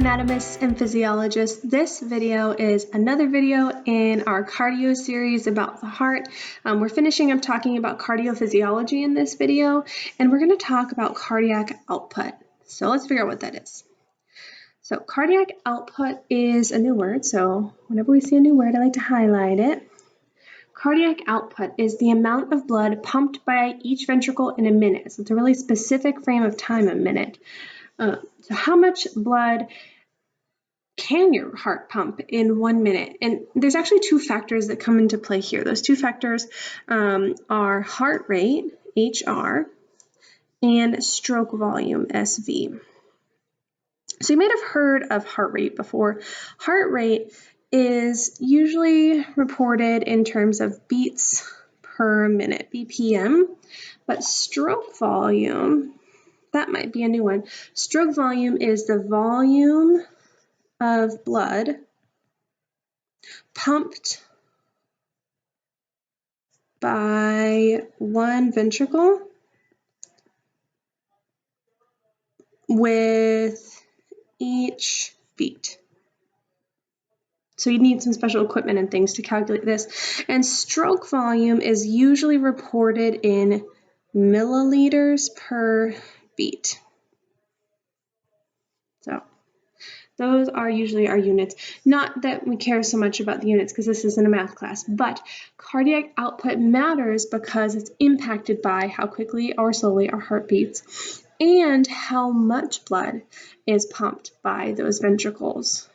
anatomists and physiologists. This video is another video in our cardio series about the heart. We're finishing up talking about cardiophysiology in this video, and we're going to talk about cardiac output. So let's figure out what that is. So cardiac output is a new word, so whenever we see a new word, I like to highlight it. Cardiac output is the amount of blood pumped by each ventricle in a minute. So it's a really specific frame of time, a minute. So how much blood can your heart pump in 1 minute? And there's actually two factors that come into play here. Those two factors are heart rate, HR, and stroke volume, SV. So you might have heard of heart rate before. Heart rate is usually reported in terms of beats per minute, BPM, but stroke volume, that might be a new one. Stroke volume is the volume of blood pumped by one ventricle with each beat. So you need some special equipment and things to calculate this. And stroke volume is usually reported in milliliters per beat. So those are usually our units. Not that we care so much about the units because this isn't a math class, but cardiac output matters because it's impacted by how quickly or slowly our heart beats and how much blood is pumped by those ventricles.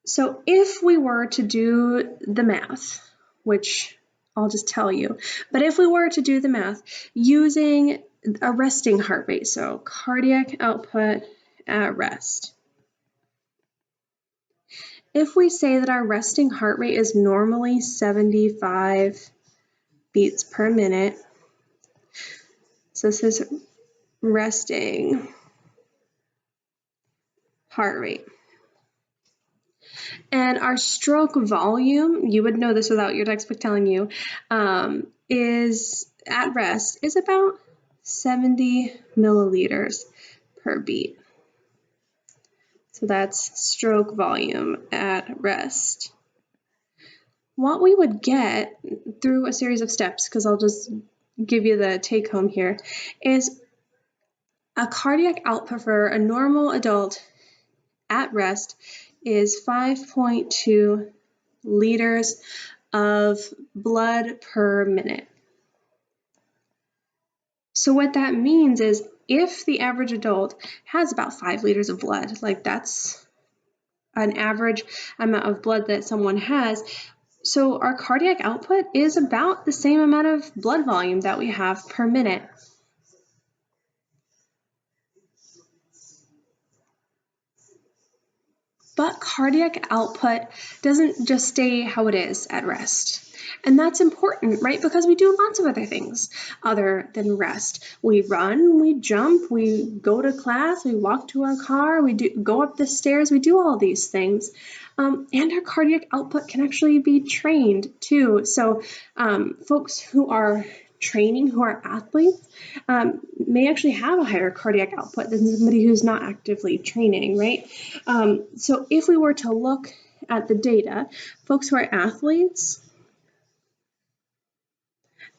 So if we were to do the math, which I'll just tell you, but if we were to do the math using a resting heart rate, so cardiac output at rest. If we say that our resting heart rate is normally 75 beats per minute, so this is resting heart rate. And our stroke volume, you would know this without your textbook telling you, is at rest is about 70 milliliters per beat. So that's stroke volume at rest. What we would get through a series of steps, because I'll just give you the take home here, is a cardiac output for a normal adult at rest is 5.2 liters of blood per minute. So what that means is if the average adult has about 5 liters of blood, like that's an average amount of blood that someone has, so our cardiac output is about the same amount of blood volume that we have per minute. But cardiac output doesn't just stay how it is at rest. And that's important, right? Because we do lots of other things other than rest. We run, we jump, we go to class, we walk to our car, we go up the stairs, we do all these things. And our cardiac output can actually be trained too. So folks who are training, who are athletes, may actually have a higher cardiac output than somebody who's not actively training, right? So if we were to look at the data, folks who are athletes,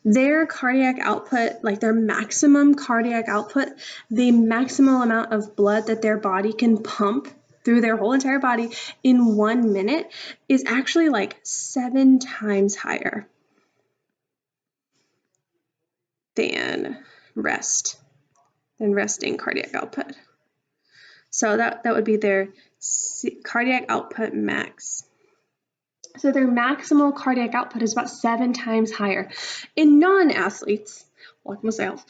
their cardiac output, like their maximum cardiac output, the maximum amount of blood that their body can pump through their whole entire body in 1 minute is actually like 7 times higher than resting cardiac output. So that would be their cardiac output max. So their maximal cardiac output is about 7 times higher. In non-athletes, like myself,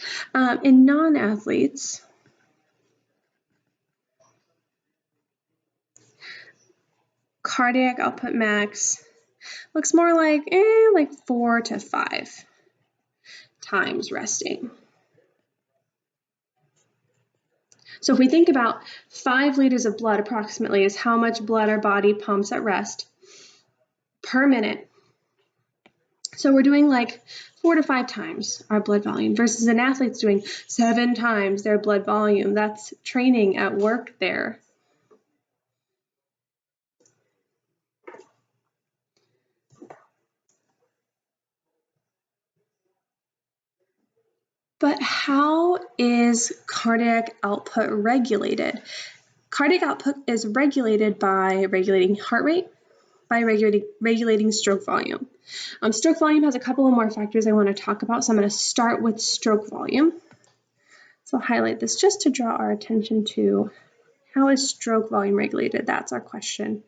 cardiac output max looks more like 4 to 5 times resting. So if we think about 5 liters of blood approximately is how much blood our body pumps at rest per minute. So we're doing like 4 to 5 times our blood volume versus an athlete's doing 7 times their blood volume. That's training at work there. But how is cardiac output regulated? Cardiac output is regulated by regulating heart rate, by regulating stroke volume. Stroke volume has a couple of more factors I want to talk about, so I'm going to start with stroke volume. So I'll highlight this just to draw our attention to how is stroke volume regulated. That's our question.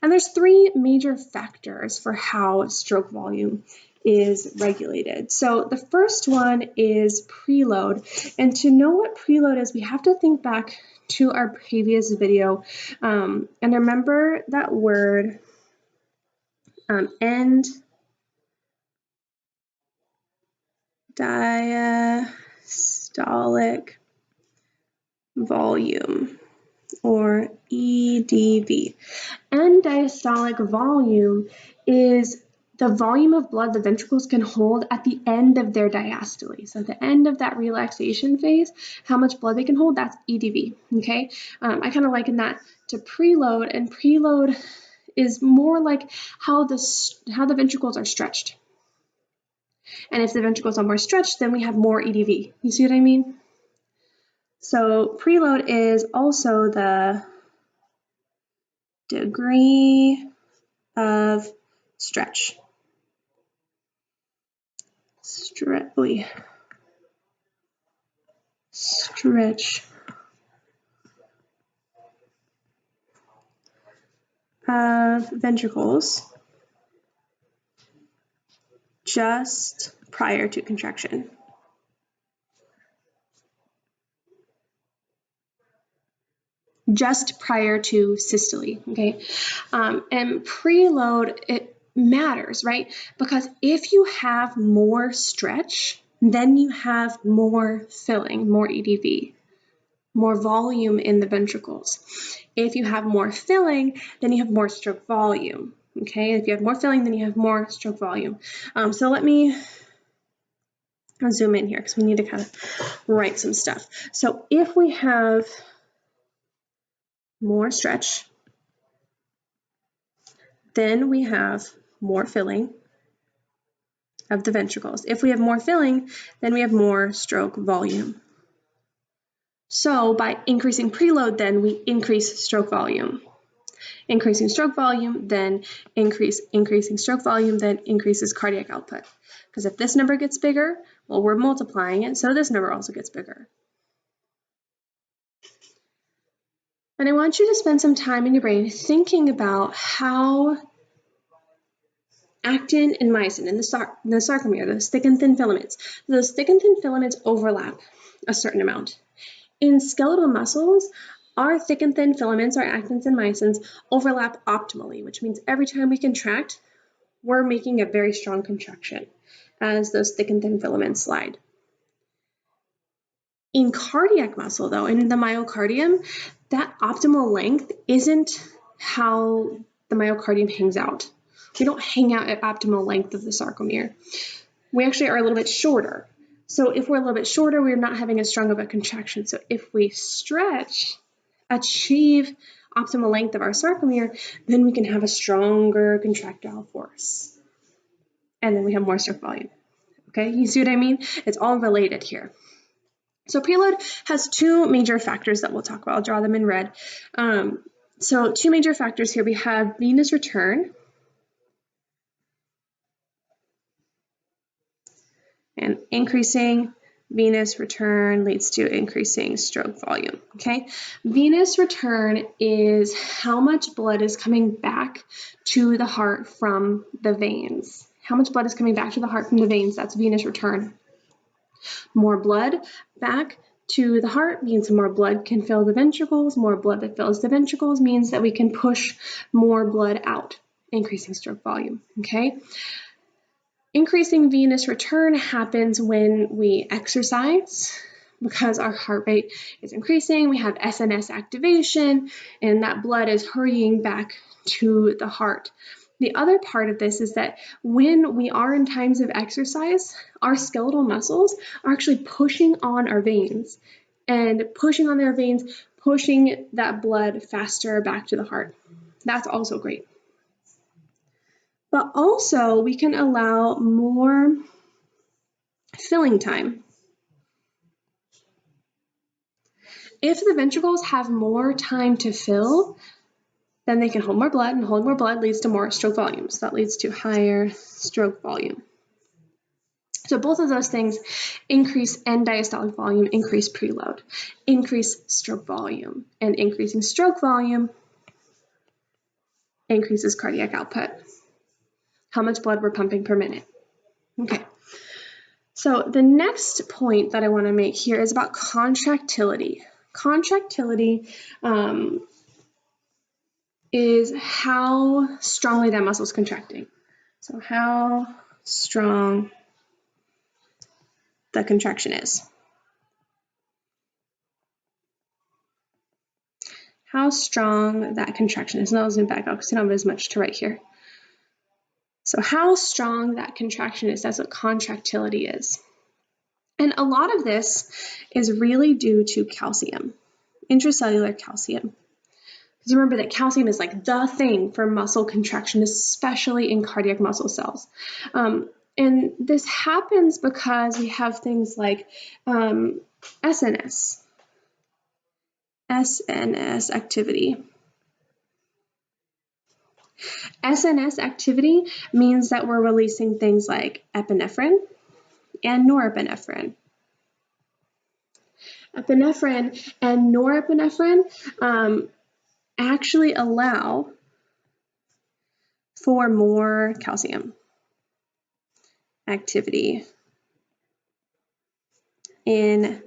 And there's 3 major factors for how stroke volume is regulated. So the first one is preload. And to know what preload is, we have to think back to our previous video. And remember that word end diastolic volume, or EDV. End diastolic volume is the volume of blood the ventricles can hold at the end of their diastole. So at the end of that relaxation phase, how much blood they can hold, that's EDV, okay? I kind of liken that to preload, and preload is more like how the ventricles are stretched. And if the ventricles are more stretched, then we have more EDV. You see what I mean? So preload is also the degree of stretch. Stretch of ventricles just prior to contraction. Just prior to systole, okay? And preload, it matters, right? Because if you have more stretch, then you have more filling, more EDV, more volume in the ventricles. If you have more filling, then you have more stroke volume, okay? If you have more filling, then you have more stroke volume. So let me zoom in here because we need to kind of write some stuff. So if we have more stretch, then we have more filling of the ventricles. If we have more filling, then we have more stroke volume. So by increasing preload, then we increase stroke volume. Increasing stroke volume, then increasing stroke volume, then increases cardiac output. Because if this number gets bigger, well, we're multiplying it, so this number also gets bigger. And I want you to spend some time in your brain thinking about how actin and myosin in the sarcomere, those thick and thin filaments, those thick and thin filaments overlap a certain amount. In skeletal muscles, our thick and thin filaments, our actins and myosins, overlap optimally, which means every time we contract, we're making a very strong contraction as those thick and thin filaments slide. In cardiac muscle, though, in the myocardium, that optimal length isn't how the myocardium hangs out. We don't hang out at optimal length of the sarcomere. We actually are a little bit shorter. So if we're a little bit shorter, we're not having as strong of a contraction. So if we stretch, achieve optimal length of our sarcomere, then we can have a stronger contractile force. And then we have more stroke volume. Okay, you see what I mean? It's all related here. So preload has 2 major factors that we'll talk about. I'll draw them in red. So 2 major factors here. We have venous return, and increasing venous return leads to increasing stroke volume, okay? Venous return is how much blood is coming back to the heart from the veins. How much blood is coming back to the heart from the veins, that's venous return. More blood back to the heart means more blood can fill the ventricles. More blood that fills the ventricles means that we can push more blood out, increasing stroke volume, okay? Increasing venous return happens when we exercise because our heart rate is increasing. We have SNS activation, and that blood is hurrying back to the heart. The other part of this is that when we are in times of exercise, our skeletal muscles are actually pushing on our veins and pushing on their veins, pushing that blood faster back to the heart. That's also great. But also we can allow more filling time. If the ventricles have more time to fill, then they can hold more blood, and holding more blood leads to more stroke volume. So that leads to higher stroke volume. So both of those things, increase end diastolic volume, increase preload, increase stroke volume, and increasing stroke volume increases cardiac output. How much blood we're pumping per minute. Okay. So the next point that I want to make here is about contractility. Contractility is how strongly that muscle is contracting. So how strong the contraction is. How strong that contraction is. And I'll zoom back out because I don't have as much to write here. So how strong that contraction is, that's what contractility is. And a lot of this is really due to calcium, intracellular calcium. Because remember that calcium is like the thing for muscle contraction, especially in cardiac muscle cells. And this happens because we have things like SNS activity. SNS activity means that we're releasing things like epinephrine and norepinephrine. Epinephrine and norepinephrine actually allow for more calcium activity in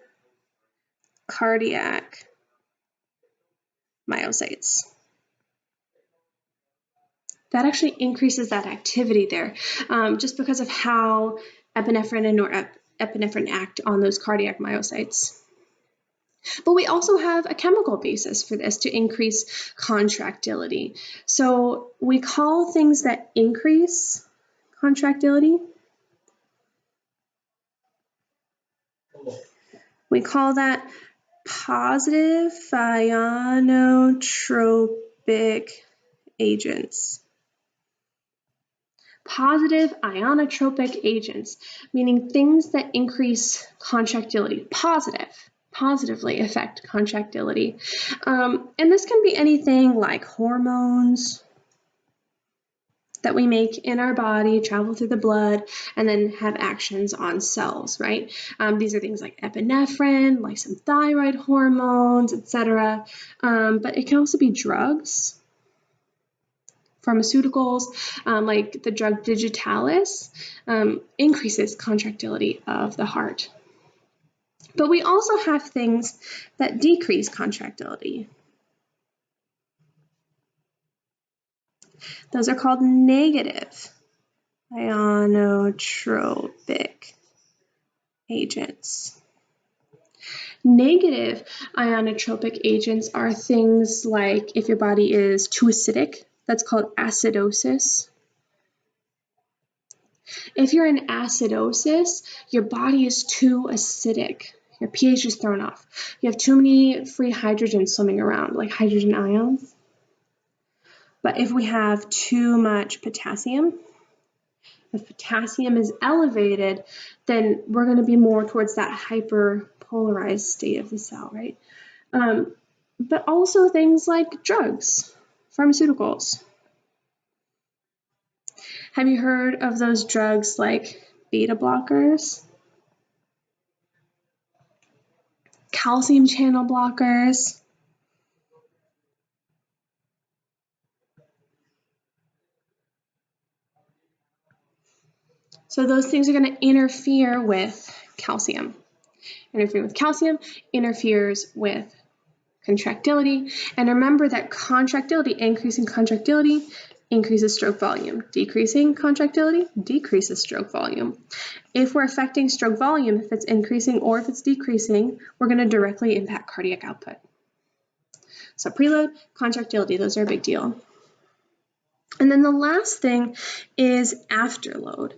cardiac myocytes. That actually increases that activity there, just because of how epinephrine and norepinephrine act on those cardiac myocytes. But we also have a chemical basis for this to increase contractility. So we call things that increase contractility, we call that positive ionotropic agents. Positive ionotropic agents, meaning things that increase contractility, positively affect contractility. And this can be anything like hormones that we make in our body, travel through the blood, and then have actions on cells, right? These are things like epinephrine, like some thyroid hormones, etc. But it can also be drugs, pharmaceuticals, like the drug digitalis, increases contractility of the heart. But we also have things that decrease contractility. Those are called negative ionotropic agents. Negative ionotropic agents are things like if your body is too acidic, that's called acidosis. If you're in acidosis, your body is too acidic. Your pH is thrown off. You have too many free hydrogen swimming around, like hydrogen ions. But if we have too much potassium, if potassium is elevated, then we're going to be more towards that hyperpolarized state of the cell, right? But also things like drugs, pharmaceuticals. Have you heard of those drugs like beta blockers, calcium channel blockers? So those things are going to interfere with calcium. Interfering with calcium interferes with contractility. And remember that contractility, increasing contractility, increases stroke volume. Decreasing contractility decreases stroke volume. If we're affecting stroke volume, if it's increasing or if it's decreasing, we're going to directly impact cardiac output. So preload, contractility, those are a big deal. And then the last thing is afterload.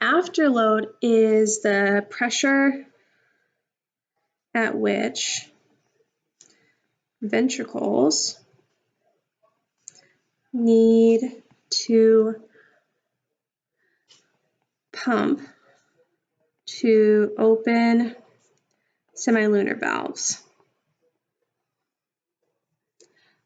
Afterload is the pressure at which ventricles need to pump to open semilunar valves.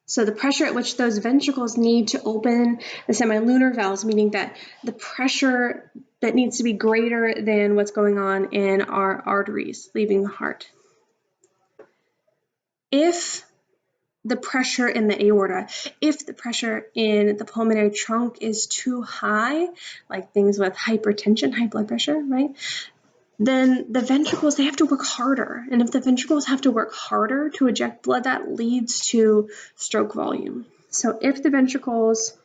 So the pressure at which those ventricles need to open the semilunar valves, meaning that the pressure that needs to be greater than what's going on in our arteries leaving the heart. If the pressure in the aorta, if the pressure in the pulmonary trunk is too high, like things with hypertension, high blood pressure, right? Then the ventricles, they have to work harder. And if the ventricles have to work harder to eject blood, that leads to stroke volume. So if the ventricles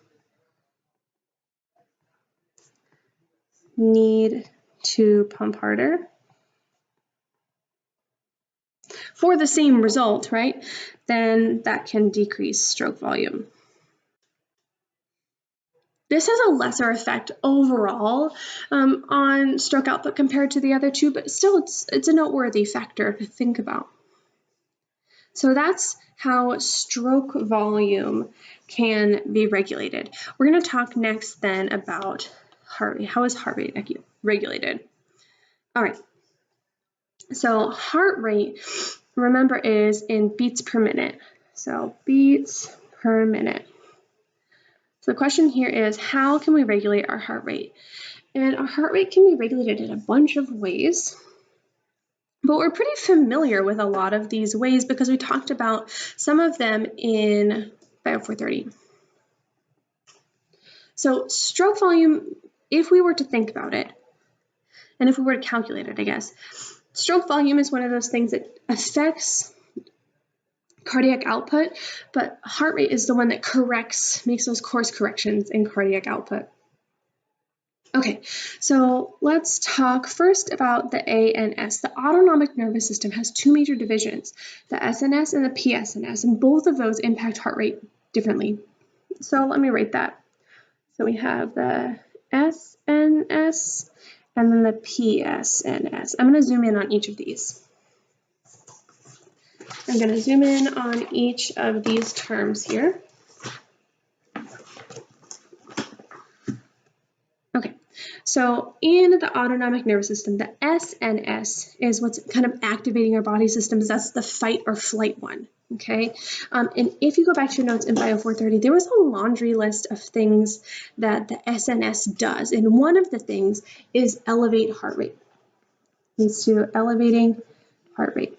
need to pump harder for the same result, right, then that can decrease stroke volume. This has a lesser effect overall on stroke output compared to the other two, but still it's a noteworthy factor to think about. So that's how stroke volume can be regulated. We're going to talk next then about heart rate. How is heart rate regulated? All right. So heart rate, remember, is in beats per minute. So beats per minute. So the question here is, how can we regulate our heart rate? And our heart rate can be regulated in a bunch of ways. But we're pretty familiar with a lot of these ways because we talked about some of them in Bio 430. So stroke volume, if we were to think about it, and if we were to calculate it, I guess, stroke volume is one of those things that affects cardiac output, but heart rate is the one that makes those course corrections in cardiac output. Okay, so let's talk first about the ANS. The autonomic nervous system has two major divisions, the SNS and the PSNS, and both of those impact heart rate differently. So let me write that. So we have the SNS and then the PSNS. I'm going to zoom in on each of these. I'm going to zoom in on each of these terms here. Okay, so in the autonomic nervous system, the SNS is what's kind of activating our body systems. That's the fight or flight one, okay? And if you go back to your notes in Bio 430, there was a laundry list of things that the SNS does, and one of the things is elevate heart rate. Leads to elevating heart rate.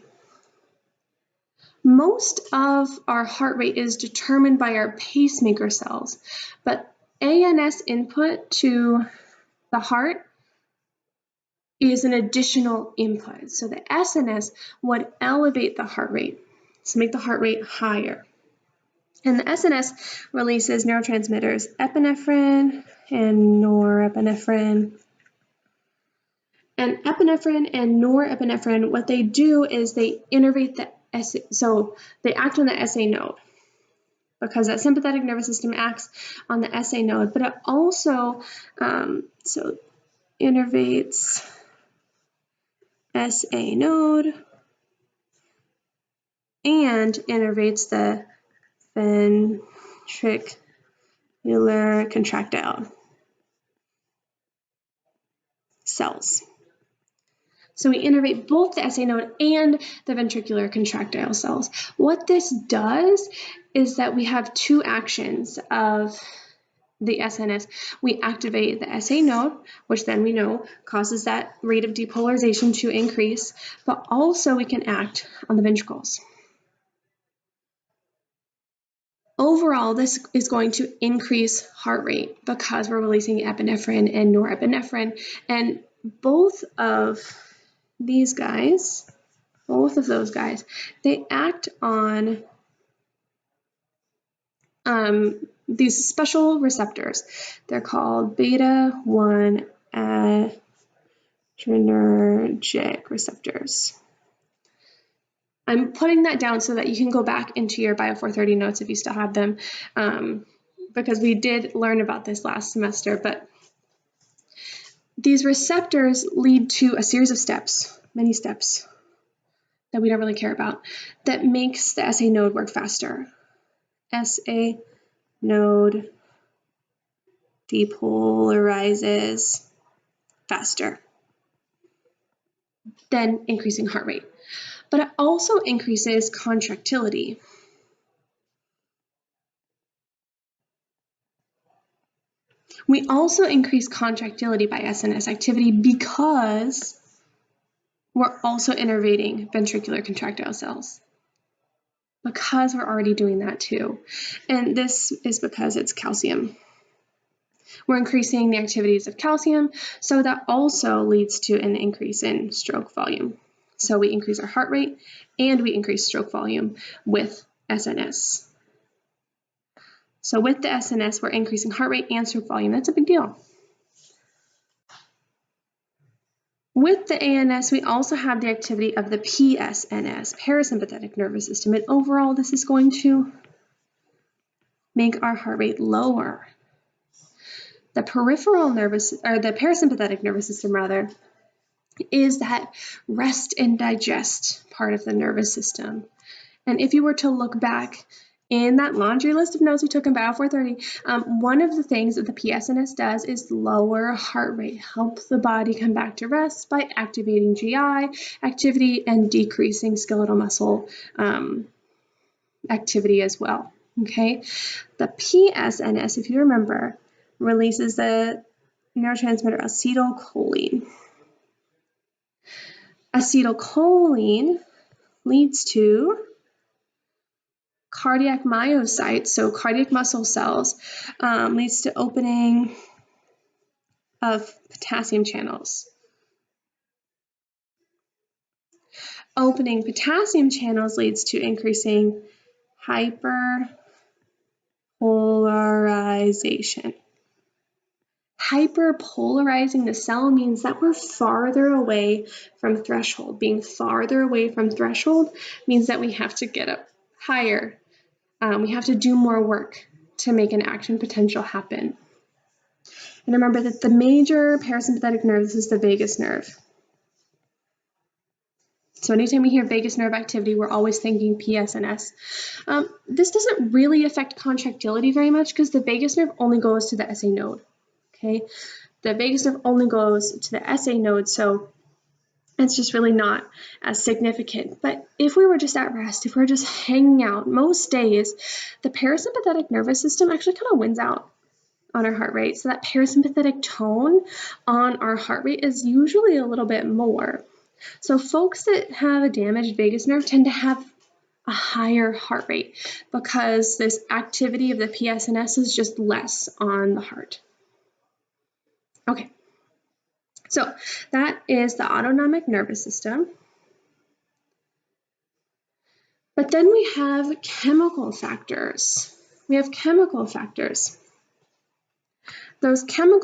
Most of our heart rate is determined by our pacemaker cells, but ANS input to the heart is an additional input. So the SNS would elevate the heart rate, so make the heart rate higher. And the SNS releases neurotransmitters epinephrine and norepinephrine. And epinephrine and norepinephrine, what they do is they innervate the SA, so they act on the SA node, because that sympathetic nervous system acts on the SA node, but it also innervates SA node and innervates the ventricular contractile cells. So we innervate both the SA node and the ventricular contractile cells. What this does is that we have two actions of the SNS. We activate the SA node, which then we know causes that rate of depolarization to increase, but also we can act on the ventricles. Overall, this is going to increase heart rate because we're releasing epinephrine and norepinephrine, and both of these guys, both of those guys, they act on these special receptors. They're called beta-1 adrenergic receptors. I'm putting that down so that you can go back into your Bio 430 notes if you still have them because we did learn about this last semester, but these receptors lead to a series of steps, many steps that we don't really care about, that makes the SA node work faster. SA node depolarizes faster than increasing heart rate. But it also increases contractility. We also increase contractility by SNS activity because we're also innervating ventricular contractile cells, because we're already doing that too. And this is because it's calcium. We're increasing the activities of calcium, so that also leads to an increase in stroke volume. So we increase our heart rate and we increase stroke volume with SNS. So with the SNS, we're increasing heart rate and stroke volume. That's a big deal. With the ANS, we also have the activity of the PSNS, parasympathetic nervous system, and overall this is going to make our heart rate lower. The parasympathetic nervous system rather, is that rest and digest part of the nervous system. And if you were to look back in that laundry list of notes we took in Bio 430, one of the things that the PSNS does is lower heart rate, help the body come back to rest by activating GI activity and decreasing skeletal muscle activity as well. Okay, the PSNS, if you remember, releases the neurotransmitter acetylcholine. Acetylcholine leads to cardiac myocytes, so cardiac muscle cells, leads to opening of potassium channels. Opening potassium channels leads to increasing hyperpolarization. Hyperpolarizing the cell means that we're farther away from threshold. Being farther away from threshold means that we have to get up higher. We have to do more work to make an action potential happen. And remember that the major parasympathetic nerve, this is the vagus nerve. So anytime we hear vagus nerve activity, we're always thinking PSNS. This doesn't really affect contractility very much because the vagus nerve only goes to the SA node. Okay, the vagus nerve only goes to the SA node, so it's just really not as significant. But if we were just at rest, if we're just hanging out, most days, the parasympathetic nervous system actually kind of wins out on our heart rate. So that parasympathetic tone on our heart rate is usually a little bit more. So folks that have a damaged vagus nerve tend to have a higher heart rate because this activity of the PSNS is just less on the heart. Okay, so that is the autonomic nervous system. But then we have chemical factors. Those chemical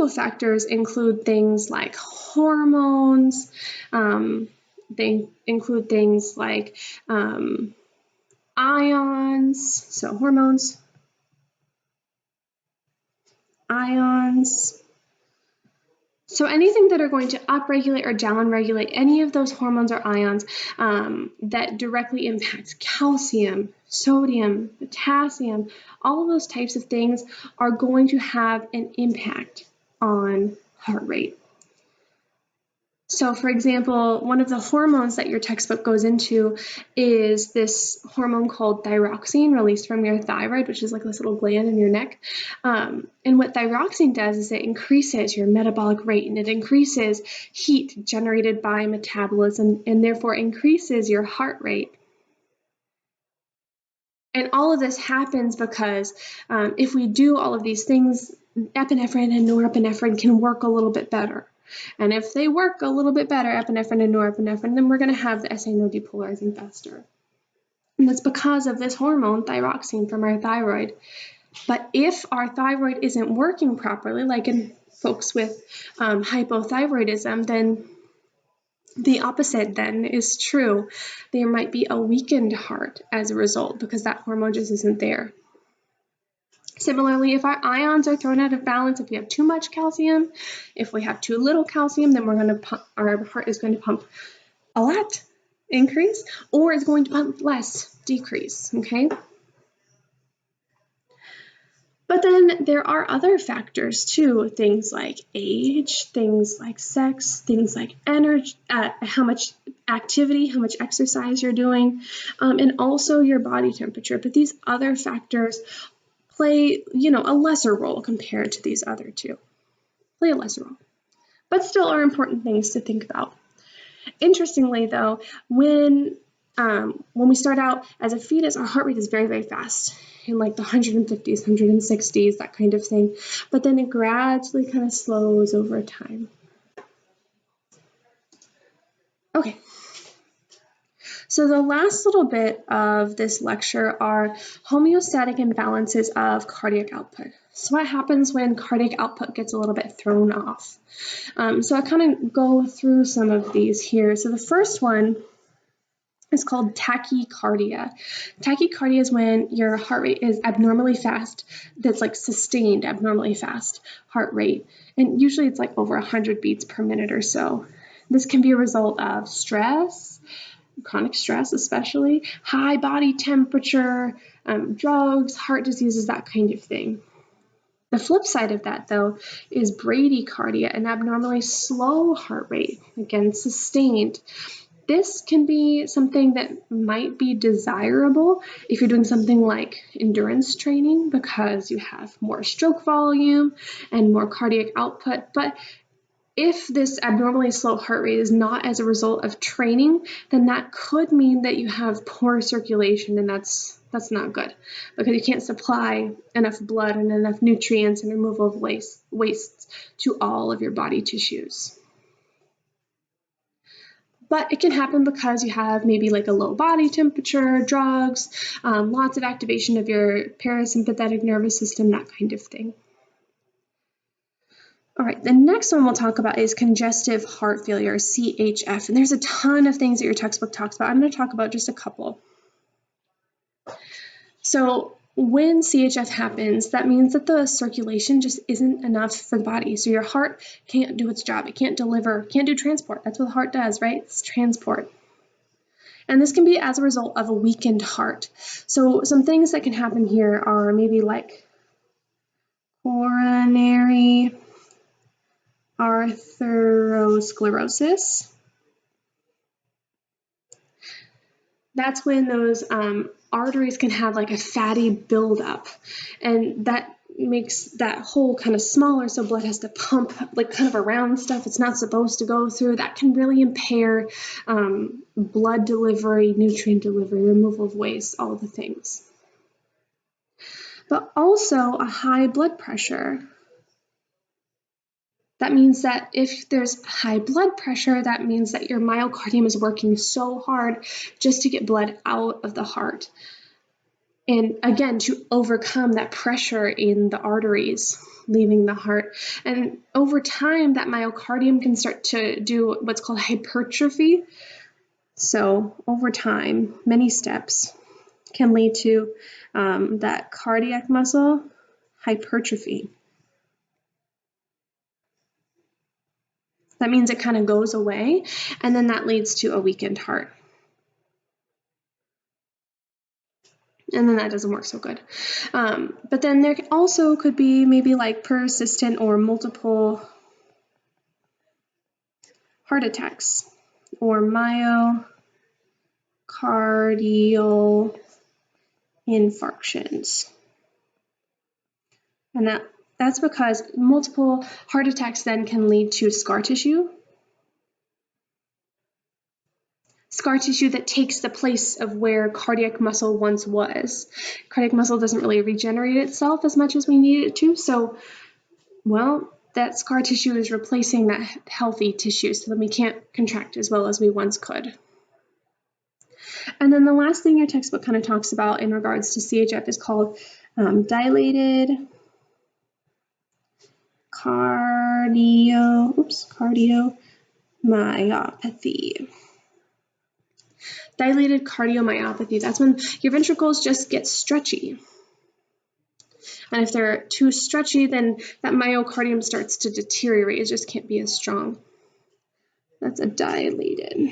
factors include things like hormones. They include things like ions, so hormones, ions. So anything that are going to upregulate or downregulate any of those hormones or ions that directly impact calcium, sodium, potassium, all of those types of things are going to have an impact on heart rate. So for example, one of the hormones that your textbook goes into is this hormone called thyroxine released from your thyroid, which is like this little gland in your neck. And what thyroxine does is it increases your metabolic rate and it increases heat generated by metabolism and therefore increases your heart rate. And all of this happens because if we do all of these things, epinephrine and norepinephrine can work a little bit better. And if they work a little bit better, epinephrine and norepinephrine, then we're going to have the SA node depolarizing faster. And that's because of this hormone, thyroxine, from our thyroid. But if our thyroid isn't working properly, like in folks with hypothyroidism, then the opposite then is true. There might be a weakened heart as a result because that hormone just isn't there. Similarly, if our ions are thrown out of balance, if we have too much calcium, if we have too little calcium, then our heart is going to pump a lot, increase, or it's going to pump less, decrease, okay? But then there are other factors too, things like age, things like sex, things like energy, how much activity, how much exercise you're doing, and also your body temperature. But these other factors play, a lesser role compared to these other two. Play a lesser role, but still are important things to think about. Interestingly, though, when we start out as a fetus, our heart rate is very, very fast, in like the 150s, 160s, that kind of thing. But then it gradually kind of slows over time. Okay. So the last little bit of this lecture are homeostatic imbalances of cardiac output. So what happens when cardiac output gets a little bit thrown off? So I kind of go through some of these here. So the first one is called tachycardia. Tachycardia is when your heart rate is abnormally fast, that's like sustained abnormally fast heart rate. And usually it's like over 100 beats per minute or so. This can be a result of stress, chronic stress especially, high body temperature, drugs, heart diseases, that kind of thing. The flip side of that, though, is bradycardia, an abnormally slow heart rate, again, sustained. This can be something that might be desirable if you're doing something like endurance training because you have more stroke volume and more cardiac output. But if this abnormally slow heart rate is not as a result of training, then that could mean that you have poor circulation, and that's not good because you can't supply enough blood and enough nutrients and removal of wastes to all of your body tissues. But it can happen because you have maybe like a low body temperature, drugs, lots of activation of your parasympathetic nervous system, that kind of thing. All right, the next one we'll talk about is congestive heart failure, CHF. And there's a ton of things that your textbook talks about. I'm going to talk about just a couple. So when CHF happens, that means that the circulation just isn't enough for the body. So your heart can't do its job. It can't deliver, can't do transport. That's what the heart does, right? It's transport. And this can be as a result of a weakened heart. So some things that can happen here are maybe like coronary atherosclerosis. That's when those arteries can have like a fatty buildup, and that makes that hole kind of smaller, so blood has to pump like kind of around stuff it's not supposed to go through. That can really impair blood delivery, nutrient delivery, removal of waste, all the things. But also a high blood pressure. That means that if there's high blood pressure, that means that your myocardium is working so hard just to get blood out of the heart. And again, to overcome that pressure in the arteries leaving the heart. And over time, that myocardium can start to do what's called hypertrophy. So over time, many steps can lead to that cardiac muscle hypertrophy. That means it kind of goes away, and then that leads to a weakened heart. And then that doesn't work so good. But then there also could be maybe like persistent or multiple heart attacks or myocardial infarctions. And that's because multiple heart attacks then can lead to scar tissue. Scar tissue that takes the place of where cardiac muscle once was. Cardiac muscle doesn't really regenerate itself as much as we need it to, so, well, that scar tissue is replacing that healthy tissue, so then we can't contract as well as we once could. And then the last thing your textbook kind of talks about in regards to CHF is called dilated cardiomyopathy. Dilated cardiomyopathy, that's when your ventricles just get stretchy. And if they're too stretchy, then that myocardium starts to deteriorate. It just can't be as strong. That's a dilated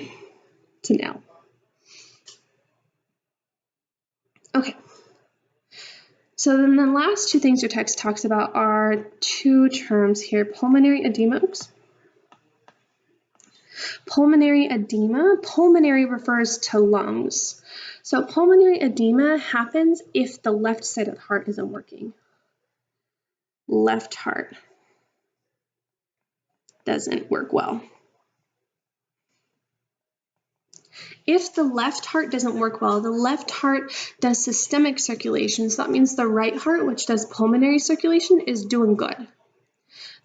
canal. Okay. So then the last two things your text talks about are two terms here, pulmonary edema. Oops. Pulmonary edema. Pulmonary refers to lungs. So pulmonary edema happens if the left side of the heart isn't working. Left heart doesn't work well. If the left heart doesn't work well, the left heart does systemic circulation. So that means the right heart, which does pulmonary circulation, is doing good.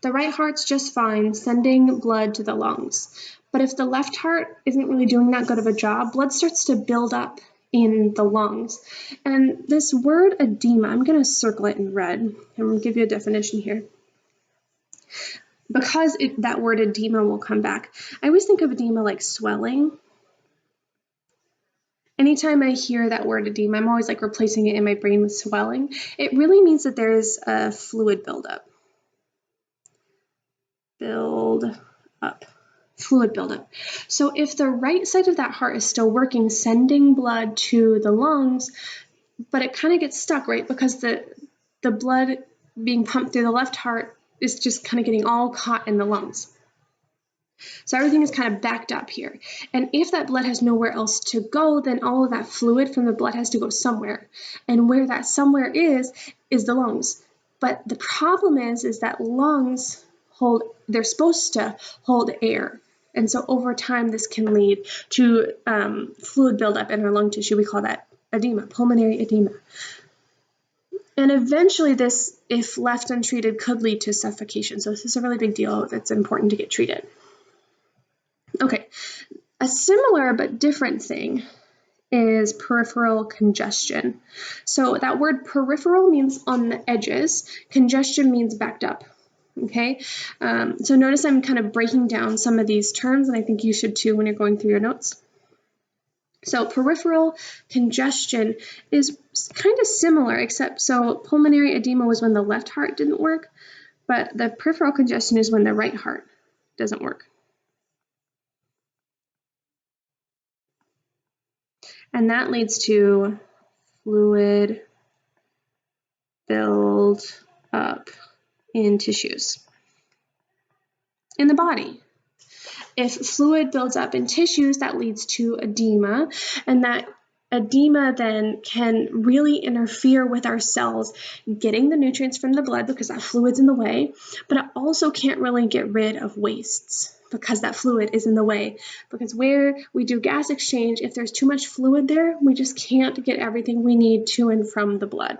The right heart's just fine, sending blood to the lungs. But if the left heart isn't really doing that good of a job, blood starts to build up in the lungs. And this word edema, I'm going to circle it in red. I'm going to give you a definition here. Because that word edema will come back, I always think of edema like swelling. Anytime I hear that word edema, I'm always like replacing it in my brain with swelling. It really means that there's a fluid buildup. Fluid buildup. So if the right side of that heart is still working, sending blood to the lungs, but it kind of gets stuck, right? Because the blood being pumped through the left heart is just kind of getting all caught in the lungs. So everything is kind of backed up here. And if that blood has nowhere else to go, then all of that fluid from the blood has to go somewhere. And where that somewhere is the lungs. But the problem is that lungs they're supposed to hold air. And so over time, this can lead to fluid buildup in our lung tissue. We call that edema, pulmonary edema. And eventually this, if left untreated, could lead to suffocation. So this is a really big deal that's important to get treated. Okay, a similar but different thing is peripheral congestion. So that word peripheral means on the edges. Congestion means backed up. Okay, so notice I'm kind of breaking down some of these terms, and I think you should too when you're going through your notes. So peripheral congestion is kind of similar, except so pulmonary edema was when the left heart didn't work, but the peripheral congestion is when the right heart doesn't work. And that leads to fluid build up in tissues in the body. If fluid builds up in tissues, that leads to edema, and that edema then can really interfere with our cells getting the nutrients from the blood because that fluid's in the way, but it also can't really get rid of wastes because that fluid is in the way. Because where we do gas exchange, if there's too much fluid there, we just can't get everything we need to and from the blood.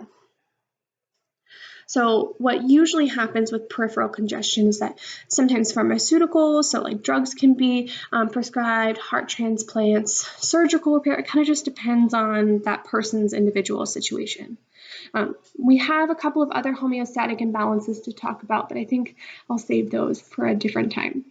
So what usually happens with peripheral congestion is that sometimes pharmaceuticals, so like drugs can be prescribed, heart transplants, surgical repair, it kind of just depends on that person's individual situation. We have a couple of other homeostatic imbalances to talk about, but I think I'll save those for a different time.